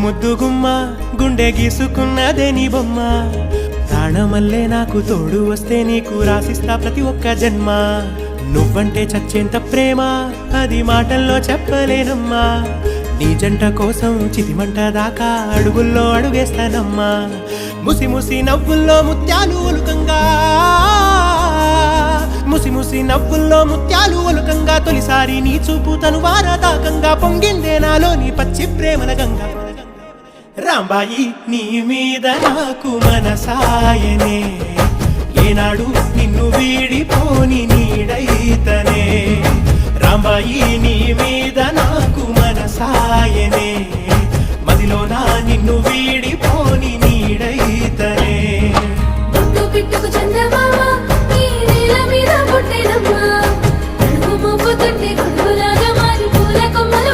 ముద్దు గుమ్మ గుండె గీసుకున్నదే నీ బొమ్మ ప్రాణమల్లే నాకు తోడు వస్తే నీకు రాసిస్తా ప్రతి ఒక్క జన్మ నువ్వంటే చచ్చేంత ప్రేమ అది మాటల్లో చెప్పలేనమ్మా నీ జంట కోసం చితిమంట దాకా అడుగుల్లో అడుగేస్తానమ్మా ముసి ముసి నవ్వుల్లో ముత్యాలు ఒలుకంగా ముసి ముసి నవ్వుల్లో ముత్యాలు ఒలుకంగా తొలిసారి నీ చూపు తను వారదాకంగా పొంగిందే నాలో నీ పచ్చి ప్రేమల గంగా రాంబాయి నీ మీద నాకు మనసాయనే ఏనాడు నిన్ను వీడిపోని నీడైతనే రాంబాయి నీ మీద నాకు